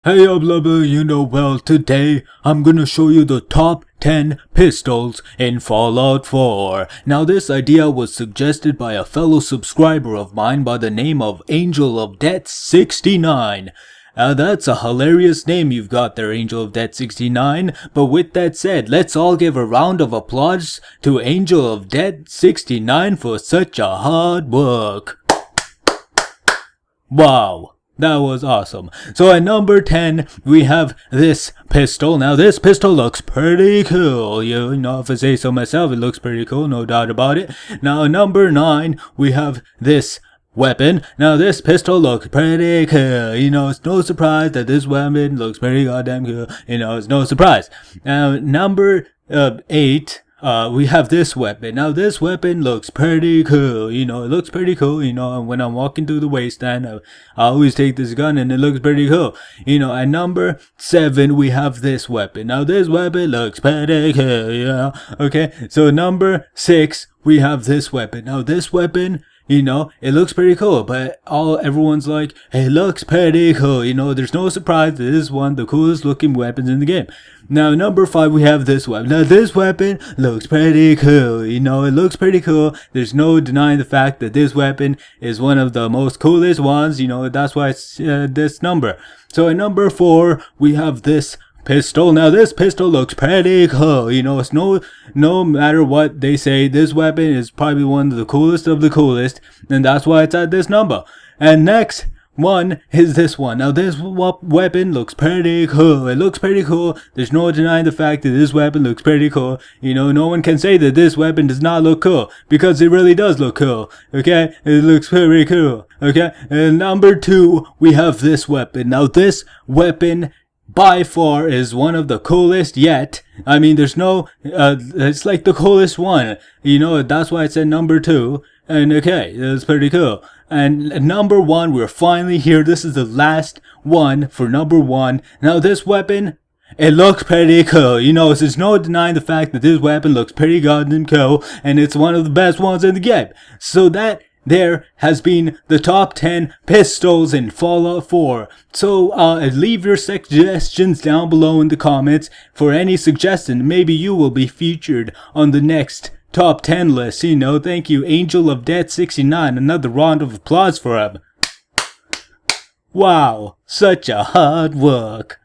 Hey up lover, you know well, today I'm gonna show you the top 10 pistols in Fallout 4. Now this idea was suggested by a fellow subscriber of mine by the name of Angel of Death 69. That's a hilarious name you've got there, Angel of Death 69. But with that said, let's all give a round of applause to Angel of Death 69 for such a hard work. Wow. That was awesome. So at number 10, we have this pistol. Now this pistol looks pretty cool. You know, if I say so myself, it looks pretty cool, no doubt about it. Now at number 9, we have this weapon. Now this pistol looks pretty cool. You know, it's no surprise that this weapon looks pretty goddamn cool. You know, it's no surprise. Now number 8. We have this weapon. Now this weapon looks pretty cool. You know, it looks pretty cool. You know, when I'm walking through the wasteland, I always take this gun and it looks pretty cool. You know, at number 7, we have this weapon. Now this weapon looks pretty cool. Yeah. Okay. So number 6, we have this weapon. Now this weapon, you know, it looks pretty cool, but everyone's like, hey, it looks pretty cool. You know, there's no surprise that this is one of the coolest looking weapons in the game. Now, number 5, we have this weapon. Now, this weapon looks pretty cool. You know, it looks pretty cool. There's no denying the fact that this weapon is one of the most coolest ones. You know, that's why it's this number. So, at number 4, we have this pistol. Now this pistol looks pretty cool. You know, it's no matter what they say, this weapon is probably one of the coolest of the coolest, and that's why it's at this number. And next one is this one. Now this weapon looks pretty cool. It looks pretty cool. There's no denying the fact that this weapon looks pretty cool. You know, no one can say that this weapon does not look cool, because it really does look cool. Okay, it looks pretty cool. Okay, and number 2, we have this weapon. Now this weapon by far is one of the coolest yet. I mean, there's no, it's like the coolest one. You know, that's why it's at number 2. And okay, that's pretty cool. And number 1, we're finally here. This is the last one for number 1. Now this weapon, it looks pretty cool. You know, there's no denying the fact that this weapon looks pretty goddamn cool. And it's one of the best ones in the game. So that there has been the top 10 pistols in Fallout 4. So leave your suggestions down below in the comments for any suggestion. Maybe you will be featured on the next top 10 list. You know, thank you, Angel of Death 69. Another round of applause for him. Wow, such a hard work.